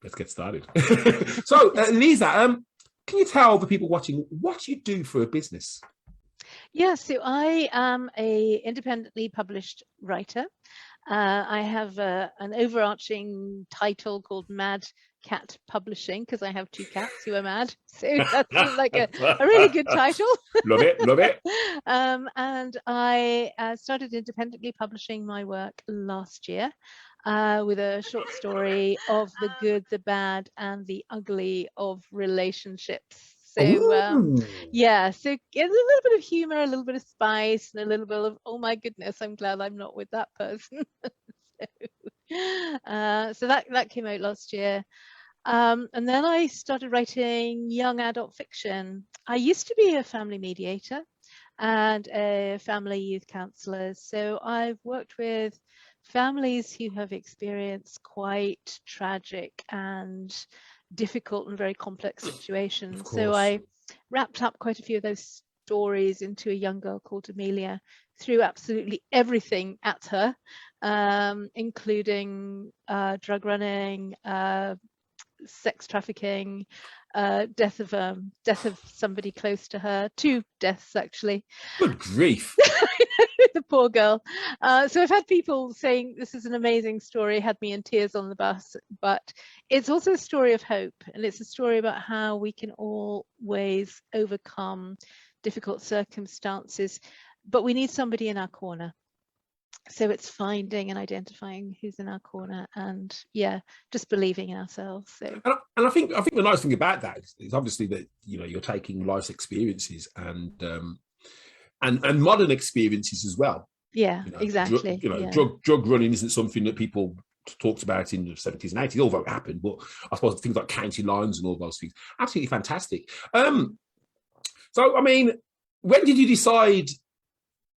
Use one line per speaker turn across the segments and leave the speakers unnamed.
let's get started. So, Liza, can you tell the people watching what you do for a business?
Yeah, so I am a independently published writer. I have an overarching title called Mad Cat Publishing because I have 2 cats who are mad. So that seemed like a really good title.
Love it, love it.
And I started independently publishing my work last year with a short story of the good, the bad, and the ugly of relationships. So yeah, so a little bit of humor, a little bit of spice, and a little bit of, oh my goodness, I'm glad I'm not with that person. So that came out last year. And then I started writing young adult fiction. I used to be a family mediator and a family youth counsellor. So I've worked with families who have experienced quite tragic and difficult and very complex situations. So I wrapped up quite a few of those stories into a young girl called Amelia, threw absolutely everything at her, including drug running, sex trafficking, death of somebody close to her, 2 deaths actually.
Good grief.
The poor girl. So I've had people saying this is an amazing story, had me in tears on the bus, but it's also a story of hope, and it's a story about how we can always overcome difficult circumstances, but we need somebody in our corner. So it's finding and identifying who's in our corner, and yeah, just believing in ourselves. So
and I think the nice thing about that is obviously that you're taking life's experiences and modern experiences as well.
Yeah, exactly.
Drug running isn't something that people talked about in the 70s and 80s, although it happened, but I suppose things like county lines and all those things, absolutely fantastic. So I mean, when did you decide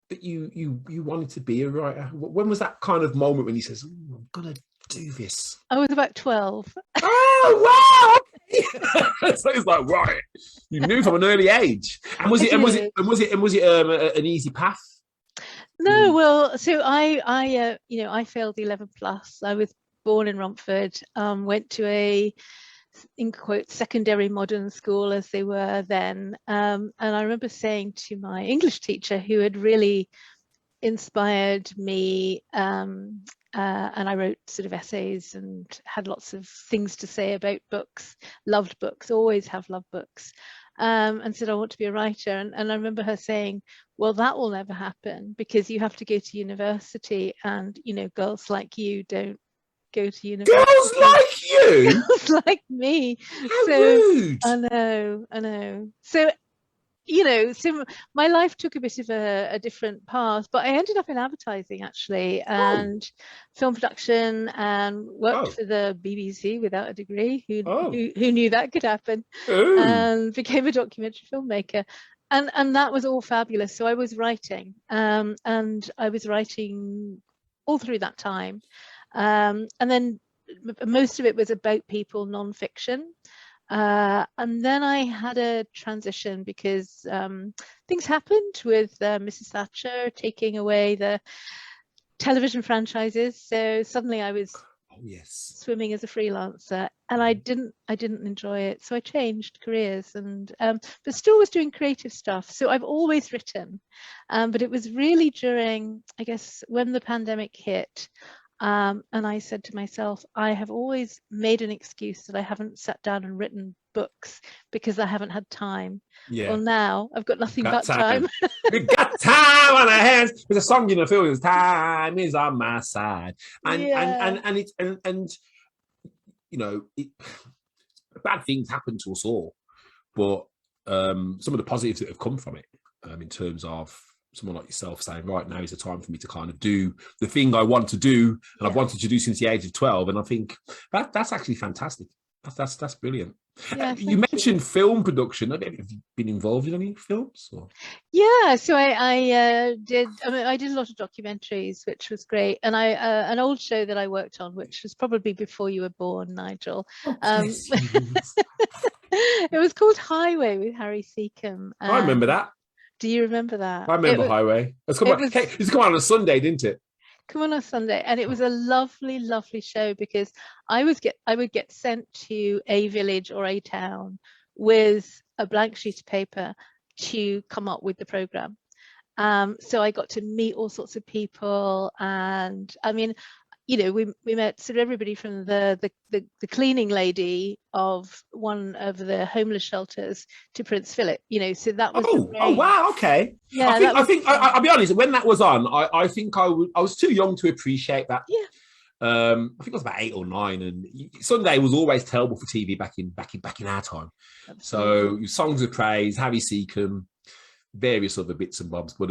that you wanted to be a writer? When was that kind of moment when you says, I'm gonna do this?
I was about 12.
Oh wow! So it's like, right, you knew from an early age. And was it an easy path?
No, well, so I failed 11 plus. I was born in Romford, went to a, in quotes, secondary modern school as they were then, and I remember saying to my English teacher, who had really inspired me, and I wrote sort of essays and had lots of things to say about books, loved books, always have loved books, and said I want to be a writer, and I remember her saying, well, that will never happen because you have to go to university, and girls like you don't go to university.
Girls like you?
Girls like me.
How rude.
I know. So so my life took a bit of a different path, but I ended up in advertising actually, and film production, and worked for the BBC without a degree. Who knew that could happen? And became a documentary filmmaker. And that was all fabulous. So I was writing, and I was writing all through that time. And then most of it was about people, non-fiction. And then I had a transition because things happened with Mrs. Thatcher taking away the television franchises. So suddenly I was swimming as a freelancer, and I didn't enjoy it. So I changed careers, and but still was doing creative stuff. So I've always written, but it was really during, I guess, when the pandemic hit. And I said to myself, I have always made an excuse that I haven't sat down and written books because I haven't had time. Yeah. Well, now I've got nothing but time.
We got time on our hands. There's a song in the film. Is "Time is on my side," and bad things happen to us all, but some of the positives that have come from it, in terms of someone like yourself saying, right, now is the time for me to kind of do the thing I want to do, and I've wanted to do since the age of 12. And I think that's actually fantastic. That's brilliant. Yeah, you mentioned film production. Have you been involved in any films? Or?
Yeah, so I did a lot of documentaries, which was great. And an old show that I worked on, which was probably before you were born, Nigel. It was called Highway with Harry Seacombe.
I remember that.
Do you remember that?
I remember Highway. It used to come out on a Sunday, didn't it?
come on Sunday. And it was a lovely, lovely show, because I would get sent to a village or a town with a blank sheet of paper to come up with the program. So I got to meet all sorts of people, and I mean, you know, we met sort of everybody from the cleaning lady of one of the homeless shelters to Prince Philip, you know, so that was
oh wow, okay.
Yeah,
I think I'll be honest, when that was on, I think I was too young to appreciate that.
Yeah.
I think I was about 8 or 9, and Sunday was always terrible for TV back in our time. Absolutely. So Songs of Praise, Harry Seacombe, various other bits and bobs, but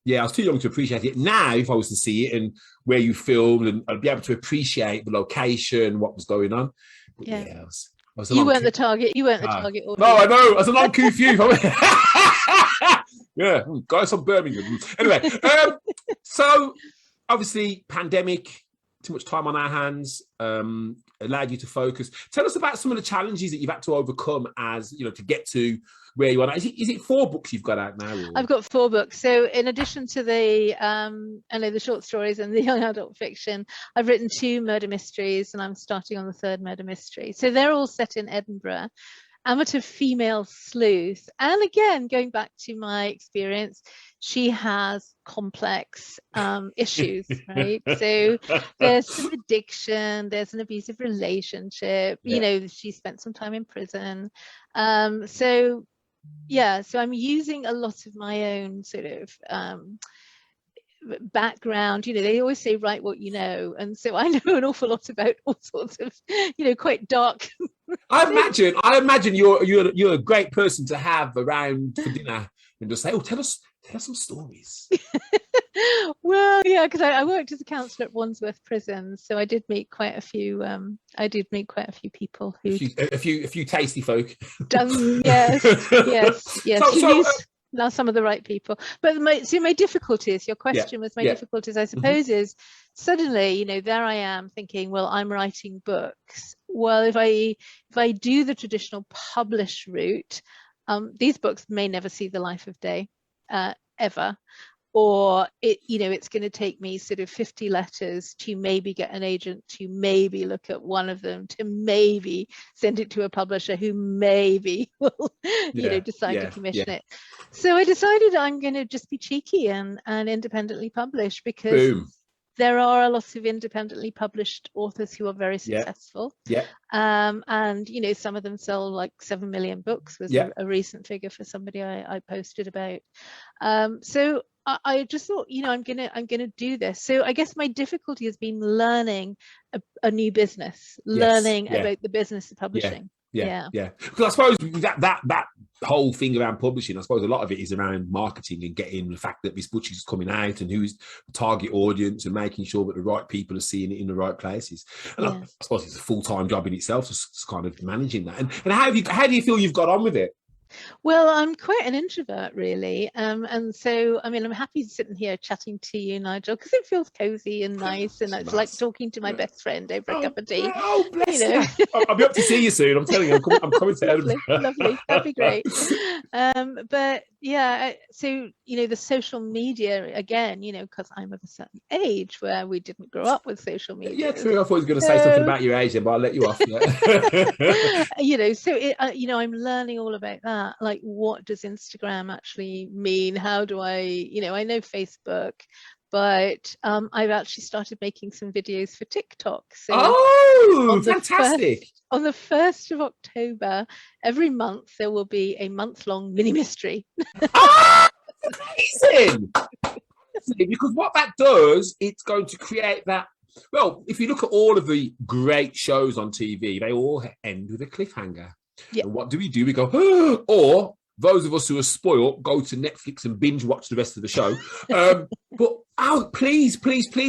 yeah, I was too young to appreciate it. Now, if I was to see it and where you filmed, and I'd be able to appreciate the location, what was going on. But yeah, I was
you weren't the target. You weren't the target audience.
No, I know. I was a non-coup few. Yeah, guys from Birmingham. Anyway, so obviously, pandemic, too much time on our hands, allowed you to focus. Tell us about some of the challenges that you've had to overcome, as you know, to get to where you are now. Is it 4 books you've got out now? Or?
I've got 4 books. So in addition to the the short stories and the young adult fiction, I've written 2 murder mysteries, and I'm starting on the 3rd murder mystery. So they're all set in Edinburgh. Amateur female sleuth, and again, going back to my experience, she has complex issues, right? So there's some addiction, there's an abusive relationship, you know, she spent some time in prison. So I'm using a lot of my own sort of background. You know, they always say write what you know, and so I know an awful lot about all sorts of, you know, quite dark. I
imagine you're a great person to have around for dinner and just say, oh, tell us some stories.
Well, yeah, because I worked as a counsellor at Wandsworth Prison, so I did meet quite a few. People who
a few tasty folk.
Yes. Now some of the right people, but my difficulties, your question was my difficulties, I suppose, is suddenly, you know, there I am thinking, well, I'm writing books. Well, if I do the traditional publish route, these books may never see the life of day, ever. Or it's going to take me sort of 50 letters to maybe get an agent to maybe look at one of them, to maybe send it to a publisher who maybe will, decide to commission it. So I decided I'm going to just be cheeky and independently publish, because there are a lot of independently published authors who are very successful. And you know, some of them sell like 7 million books, was a recent figure for somebody I posted about. So I just thought, you know, I'm gonna do this. So I guess my difficulty has been learning a new business, learning about the business of publishing.
Because I suppose that whole thing around publishing, I suppose a lot of it is around marketing and getting the fact that this book is coming out and who's the target audience and making sure that the right people are seeing it in the right places. And I suppose it's a full-time job in itself, just kind of managing that. And how do you feel you've got on with it?
Well, I'm quite an introvert, really, and so I mean, I'm happy sitting here chatting to you, Nigel, because it feels cozy and nice, and it's like talking to my best friend over a cup of tea.
Oh, bless you! I'll be up to see you soon. I'm telling you, I'm coming to Edinburgh.
Lovely, that'd be great. But yeah, so you know, the social media again, you know, because I'm of a certain age where we didn't grow up with social media.
Yeah, true. I thought you were going to say something about your age, but I'll let you off.
You know, so you know, I'm learning all about that. Like, what does Instagram actually mean? How do I know Facebook, but I've actually started making some videos for TikTok. So
fantastic.
On the 1st of October, every month there will be a month-long mini mystery.
Amazing! Because what that does, it's going to create that. Well, if you look at all of the great shows on TV, they all end with a cliffhanger. And what do? We go, or those of us who are spoiled go to Netflix and binge watch the rest of the show. But please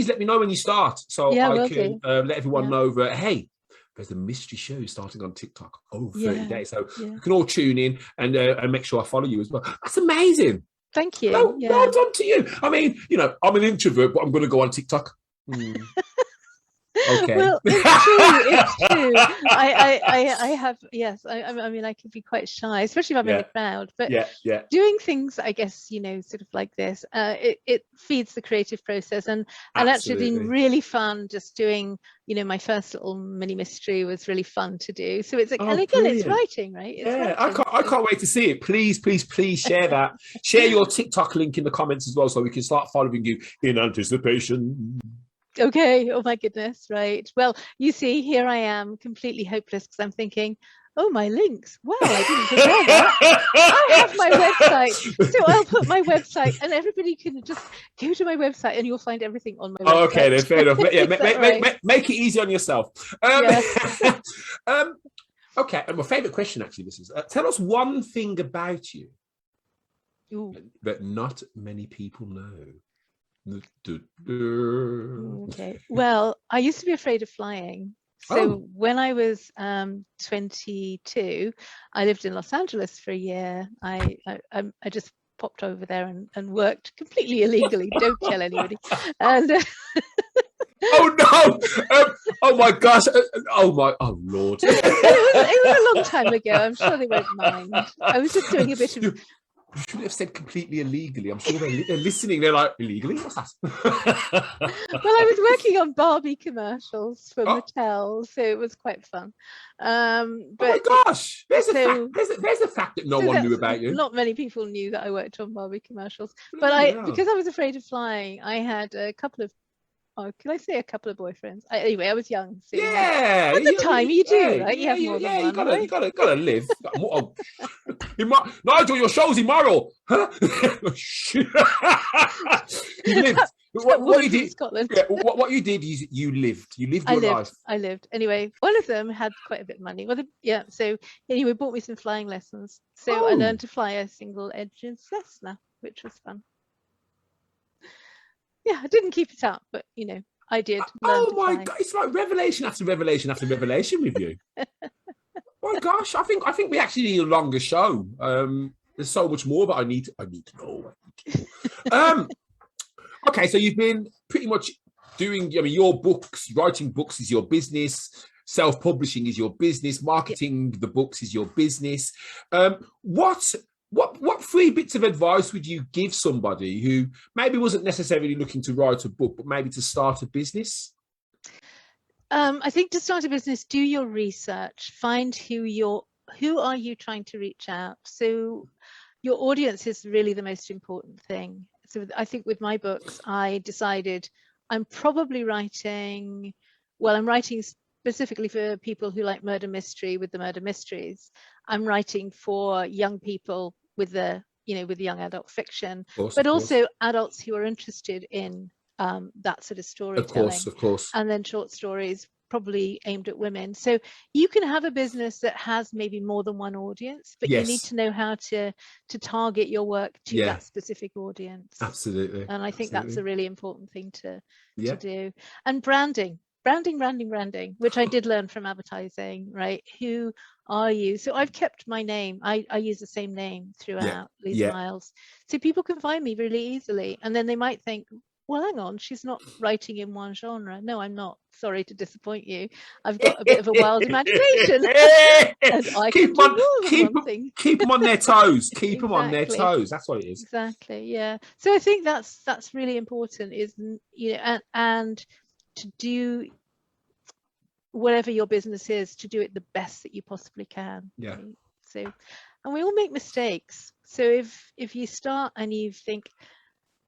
let me know when you start, so I can let everyone know that, hey, there's a mystery show starting on TikTok over 30 days. So you can all tune in and make sure I follow you as well. That's amazing.
Thank you.
Well done to you. I mean, you know, I'm an introvert, but I'm going to go on TikTok. Okay.
Well, it's true. It's true. I have, yes. I mean, I can be quite shy, especially if I'm in a crowd. But doing things, I guess, sort of like this, it feeds the creative process, and actually been really fun. Just doing, my first little mini mystery was really fun to do. So it's and again, brilliant. It's writing, right? It's writing,
I can't wait to see it. Please share that. Share your TikTok link in the comments as well, so we can start following you in anticipation.
Okay. Oh my goodness. Right. Well, you see, here I am, completely hopeless, because I'm thinking, oh, my links. Wow, I didn't prepare that. I have my website. So I'll put my website, and everybody can just go to my website and you'll find everything on my website.
Okay, then fair enough. Yeah, make it easy on yourself.
Yes.
Okay, and my favourite question actually, this is, tell us one thing about you that not many people know.
Okay. Well, I used to be afraid of flying. So when I was 22, I lived in Los Angeles for a year. I just popped over there and worked completely illegally. Don't tell anybody. And
oh no! Oh my gosh! Oh Lord!
It was a long time ago. I'm sure they won't mind. I was just doing a bit of.
You shouldn't have said completely illegally. I'm sure they're listening. They're like, illegally? What's that?
Well, I was working on Barbie commercials for Mattel, so it was quite fun. But
oh my gosh! There's a fact that no one knew about you.
Not many people knew that I worked on Barbie commercials. But because I was afraid of flying, I had a couple of, can I say a couple of boyfriends? Anyway, I was young. So at the time, you do, right? You have more than one.
You gotta live. Nigel, your show's immoral. Huh? You lived. What you did? Scotland. Yeah, what you did is you lived. You lived your life.
I lived. Anyway, one of them had quite a bit of money. Well, so anyway, bought me some flying lessons. So I learned to fly a single-engine Cessna, which was fun. Yeah, I didn't keep it up, but I did.
Oh my God, it's like revelation after revelation after revelation with you. My gosh, I think we actually need a longer show. There's so much more that I need to know. Okay, so you've been pretty much doing, your books, writing books is your business, self-publishing is your business, marketing the books is your business. What 3 bits of advice would you give somebody who maybe wasn't necessarily looking to write a book, but maybe to start a business?
I think to start a business, do your research, find who are you trying to reach out. So your audience is really the most important thing. So I think with my books, I decided I'm probably writing specifically for people who like murder mystery with the murder mysteries. I'm writing for young people with the young adult fiction, but also adults who are interested in that sort of storytelling.
Of course.
And then short stories probably aimed at women. So you can have a business that has maybe more than one audience, but you need to know how to target your work to that specific audience.
Absolutely.
And I think that's a really important thing to do. And branding, which I did learn from advertising, right? Who are you? So I've kept my name. I use the same name throughout, Liza Miles. So people can find me really easily. And then they might think, well, hang on, she's not writing in one genre. No, I'm not. Sorry to disappoint you. I've got a bit of a wild imagination. And I
keep them on their toes. Keep them on their toes. That's what it is.
Exactly. Yeah. So I think that's really important. And to do whatever your business is, to do it the best that you possibly can.
Yeah.
Right? So, and we all make mistakes. So if you start and you think,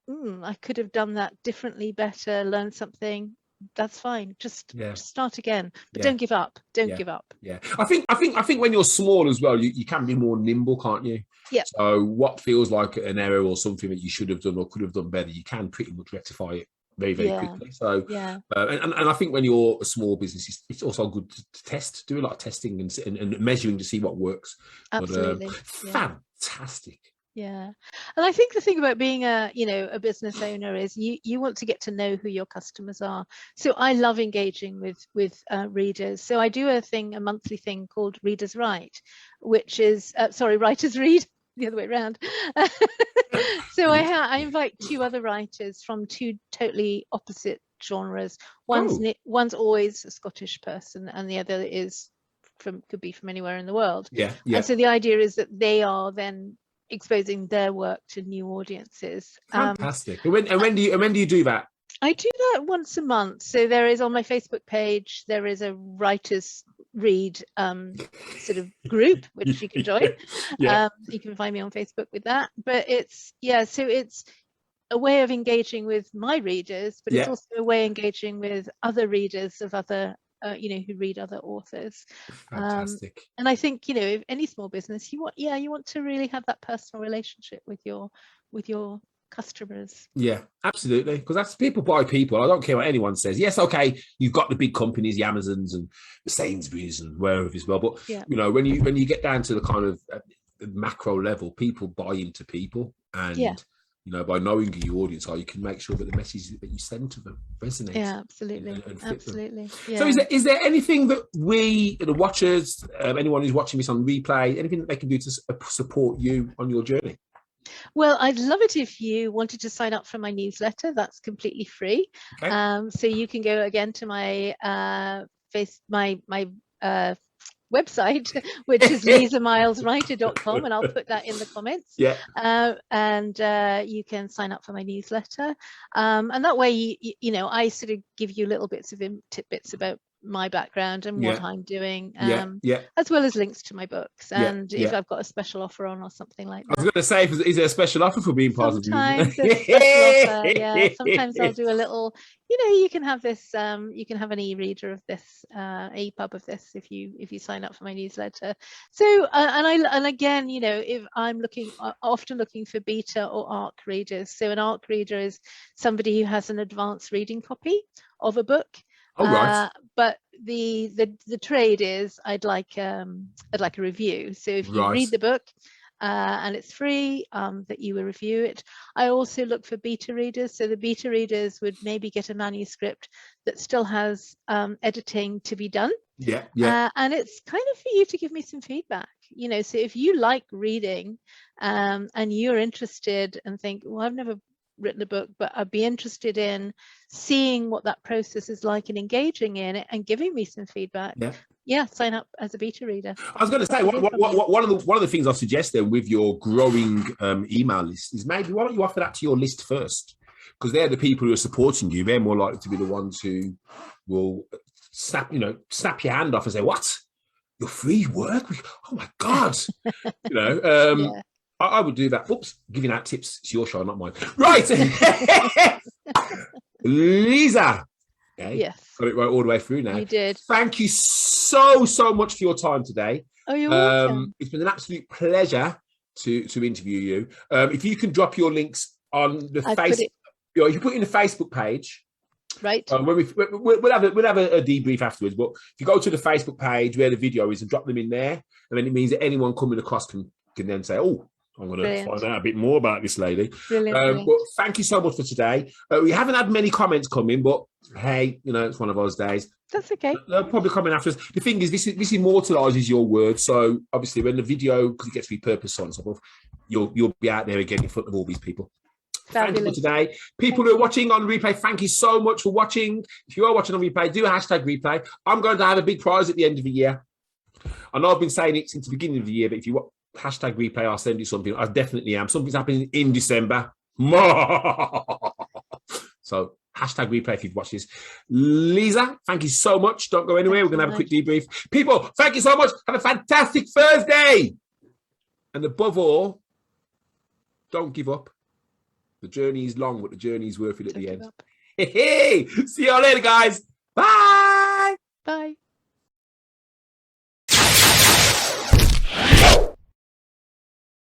I could have done that differently, better, learn something, that's fine. Just start again, but don't give up. Don't give up.
Yeah, I think when you're small as well, you can be more nimble, can't you?
Yeah.
So what feels like an error or something that you should have done or could have done better, you can pretty much rectify it very, very quickly. So and I think when you're a small business, it's also good to do a lot of testing and measuring to see what works.
Absolutely.
But, fantastic.
Yeah. And I think the thing about being a business owner is you want to get to know who your customers are. So I love engaging with readers. So I do a monthly thing called Readers Write, which is Writers Read, the other way around. So I invite 2 other writers from 2 totally opposite genres.
Oh.
One's always a Scottish person, and the other is could be from anywhere in the world.
Yeah, yeah.
And so the idea is that they are then exposing their work to new audiences.
Fantastic. And when do you do that?
I do that once a month. So there is, on my Facebook page, there is a writers read sort of group which you can join.
Yeah.
You can find me on Facebook with that. But it's so it's a way of engaging with my readers, but it's also a way of engaging with other readers of other who read other authors.
Fantastic.
And I think, if any small business, you want to really have that personal relationship with your customers.
Yeah, absolutely. Because that's people buy people. I don't care what anyone says. Yes, okay, you've got the big companies, the Amazons and the Sainsbury's and wherever as well. But when you get down to the kind of macro level, people buy into people, and by knowing who your audience are, you can make sure that the message that you send to them resonates.
Yeah, absolutely,
and
absolutely. Yeah.
So, is there anything that we, the watchers, anyone who's watching this on replay, anything that they can do to support you on your journey?
Well, I'd love it if you wanted to sign up for my newsletter. That's completely free. Okay. So you can go again to my website, which is lizamileswriter.com, and I'll put that in the comments.
Yeah.
And you can sign up for my newsletter, and that way, I sort of give you little bits of tidbits about my background and what I'm doing, as well as links to my books, and if I've got a special offer on or something like that.
I was going to say, is there a special offer for being part
Sometimes of the special offer, sometimes I'll do a little, you can have this, you can have an e-reader of this, EPUB of this if you sign up for my newsletter. So and again, if I'm often looking for beta or ARC readers. So an ARC reader is somebody who has an advanced reading copy of a book.
Oh, right.
But the trade is I'd like a review. So if you read the book and it's free, that you will review it. I also look for beta readers. So the beta readers would maybe get a manuscript that still has editing to be done.
Yeah.
And it's kind of for you to give me some feedback. So if you like reading and you're interested and think, well, I've never written a book, but I'd be interested in seeing what that process is like and engaging in it and giving me some feedback. Sign up as a beta reader.
I was going to say, one of the things I suggest then with your growing email list is maybe why don't you offer that to your list first, because they're the people who are supporting you. They're more likely to be the ones who will snap your hand off and say, what, your free work? Oh my god. I would do that. Oops, giving out tips. It's your show, not mine. Right. Liza. Okay. Yes. Got it right all the way through now.
You did.
Thank you so much for your time today.
Oh, you're welcome.
It's been an absolute pleasure to interview you. If you can drop your links on the Facebook, if you put it in the Facebook page.
Right.
When we'll have a debrief afterwards. But if you go to the Facebook page where the video is and drop them in there, and then it means that anyone coming across can then say, oh, I'm going to find out a bit more about this lady.
Brilliant.
But thank you so much for today. We haven't had many comments come in, but hey, it's one of those days.
That's okay.
They'll probably come in after us. The thing is, this immortalises your word. So obviously, when the video, because it gets repurposed on and so forth, you'll be out there again in front of all these people. Fabulous. Thank you for today. People who are watching on replay, thank you so much for watching. If you are watching on replay, do #replay. I'm going to have a big prize at the end of the year. I know I've been saying it since the beginning of the year, but if you want #replay, I'll send you something. I definitely am. Something's happening in December. So #replay if you've watched this. Liza, thank you so much. Don't go anywhere. We're going to have a quick debrief. People, thank you so much. Have a fantastic Thursday. And above all, don't give up. The journey is long, but the journey is worth it at the end. Hey, see you all later, guys. Bye.
Bye.